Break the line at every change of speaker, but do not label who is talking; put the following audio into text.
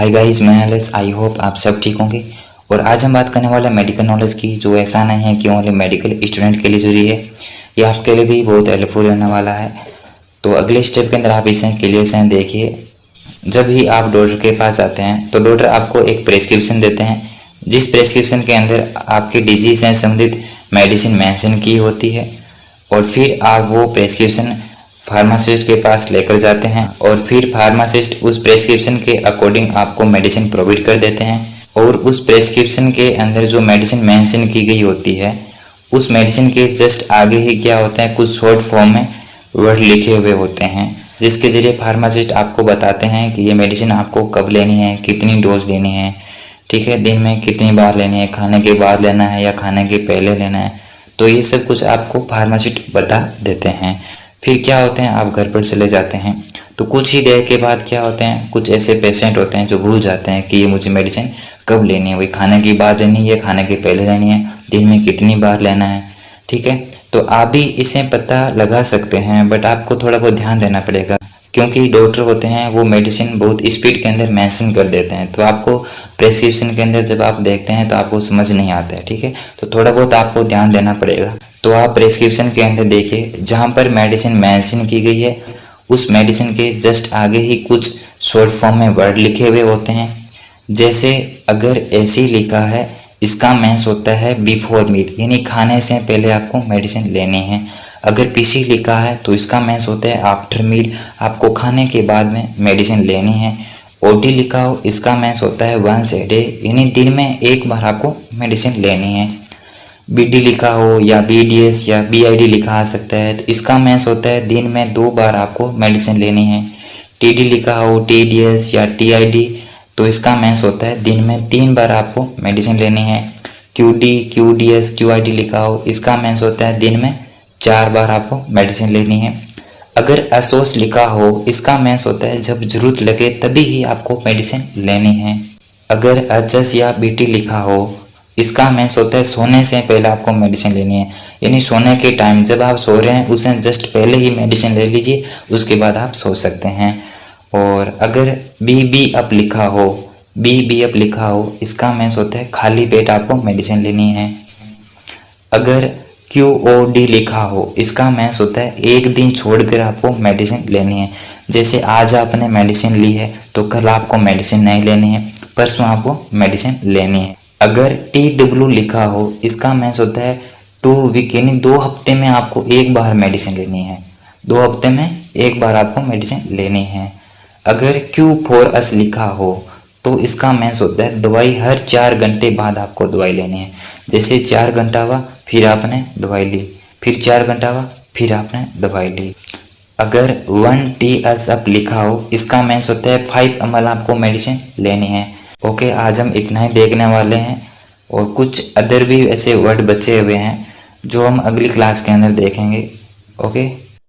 Hi guys, मैं Alice. I hope आप सब ठीक होंगे। और आज हम बात करने वाले हैं मेडिकल नॉलेज की, जो ऐसा नहीं है कि ओनली मेडिकल स्टूडेंट के लिए जरूरी है, ये आपके लिए भी बहुत हेल्पफुल होने वाला है। तो अगले स्टेप के अंदर आप इसे क्लियर से देखिए। जब भी आप डॉक्टर के पास जाते हैं तो डॉक्टर आपको एक प्रेस्क्रिप्शन देते हैं, जिस प्रेस्क्रिप्शन के अंदर आपके डिजीज से संबंधित मेडिसिन मेंशन की होती है। और फिर आप वो प्रेस्क्रिप्शन फार्मासिस्ट के पास लेकर जाते हैं और फिर फार्मासिस्ट उस प्रेस्क्रिप्शन के अकॉर्डिंग आपको मेडिसिन प्रोवाइड कर देते हैं। और उस प्रेस्क्रिप्शन के अंदर जो मेडिसिन मेंशन की गई होती है, उस मेडिसिन के जस्ट आगे ही क्या होता है, कुछ शॉर्ट फॉर्म में वर्ड लिखे हुए होते हैं, जिसके जरिए फार्मासिस्ट आपको बताते हैं कि ये मेडिसिन आपको कब लेनी है, कितनी डोज लेनी है, ठीक है, दिन में कितनी बार लेनी है, खाने के बाद लेना है या खाने के पहले लेना है। तो ये सब कुछ आपको फार्मासिस्ट बता देते हैं। फिर क्या होते हैं, आप घर पर चले जाते हैं। तो कुछ ही देर के बाद क्या होते हैं, कुछ ऐसे पेशेंट होते हैं जो भूल जाते हैं कि ये मुझे मेडिसिन कब लेनी है, वही खाने के बाद लेनी है, खाने के पहले लेनी है, दिन में कितनी बार लेना है, ठीक है। तो आप भी इसे पता लगा सकते हैं, बट आपको थोड़ा बहुत ध्यान देना पड़ेगा, क्योंकि डॉक्टर होते हैं वो मेडिसिन बहुत स्पीड के अंदर मेंशन कर देते हैं। तो आपको प्रेस्क्रिप्शन के अंदर जब आप देखते हैं तो आपको समझ नहीं आता है, ठीक है। तो थोड़ा बहुत आपको ध्यान देना पड़ेगा। तो आप प्रेस्क्रिप्शन के अंदर देखिए, जहाँ पर मेडिसिन मेंशन की गई है उस मेडिसिन के जस्ट आगे ही कुछ शॉर्ट फॉर्म में वर्ड लिखे हुए होते हैं। जैसे अगर ऐसी लिखा है, इसका मीन्स होता है बिफोर मील, यानी खाने से पहले आपको मेडिसिन लेनी है। अगर पीसी लिखा है तो इसका मीन्स होता है आफ्टर मील, आपको खाने के बाद में मेडिसिन लेनी है। ओडी लिखा हो, इसका मीन्स होता है वंस ए डे, यानी दिन में एक बार आपको मेडिसिन लेनी है। बीडी लिखा हो या बीडीएस या बीआईडी लिखा आ सकता है, तो इसका मीन्स होता है दिन में 2 बार आपको मेडिसिन लेनी है। टीडी लिखा हो, टीडीएस या टीआईडी, तो इसका मीन्स होता है दिन में 3 बार आपको मेडिसिन लेनी है। क्यूडी, क्यूडीएस, क्यूआईडी लिखा हो, इसका मीन्स होता है दिन में 4 बार आपको मेडिसिन लेनी है। अगर असोस लिखा हो, इसका मीन्स होता है जब जरूरत लगे तभी ही आपको मेडिसिन लेनी है। अगर एचएस या बीटी लिखा हो, इसका मीन्स होता है सोने से पहले आपको मेडिसिन लेनी है, यानी सोने के टाइम जब आप सो रहे हैं उससे जस्ट पहले ही मेडिसिन ले लीजिए, उसके बाद आप सो सकते हैं। और अगर बी अप लिखा हो, बी अप लिखा हो, इसका मीन्स होता है खाली पेट आपको मेडिसिन लेनी है। अगर QOD लिखा हो, इसका मीन्स होता है एक दिन छोड़कर आपको मेडिसिन लेनी है। जैसे आज आपने मेडिसिन ली है तो कल आपको मेडिसिन नहीं लेनी है, परसों आपको मेडिसिन लेनी है। अगर TW लिखा हो, इसका मीन्स होता है 2 वीक, यानी 2 हफ्ते में आपको एक बार मेडिसिन लेनी है, 2 हफ्ते में एक बार आपको मेडिसिन लेनी है। अगर Q4S लिखा हो तो इसका मीन्स होता है दवाई हर 4 घंटे बाद आपको दवाई लेनी है। जैसे 4 घंटा हुआ फिर आपने दवाई ली, फिर 4 घंटा हुआ फिर आपने दवाई ली। अगर 1TS अप लिखा हो, इसका मीन्स होता है 5 ml आपको मेडिसिन लेनी है। ओके, आज हम इतना ही देखने वाले हैं, और कुछ अदर भी ऐसे वर्ड बचे हुए हैं जो हम अगली क्लास के अंदर देखेंगे। ओके।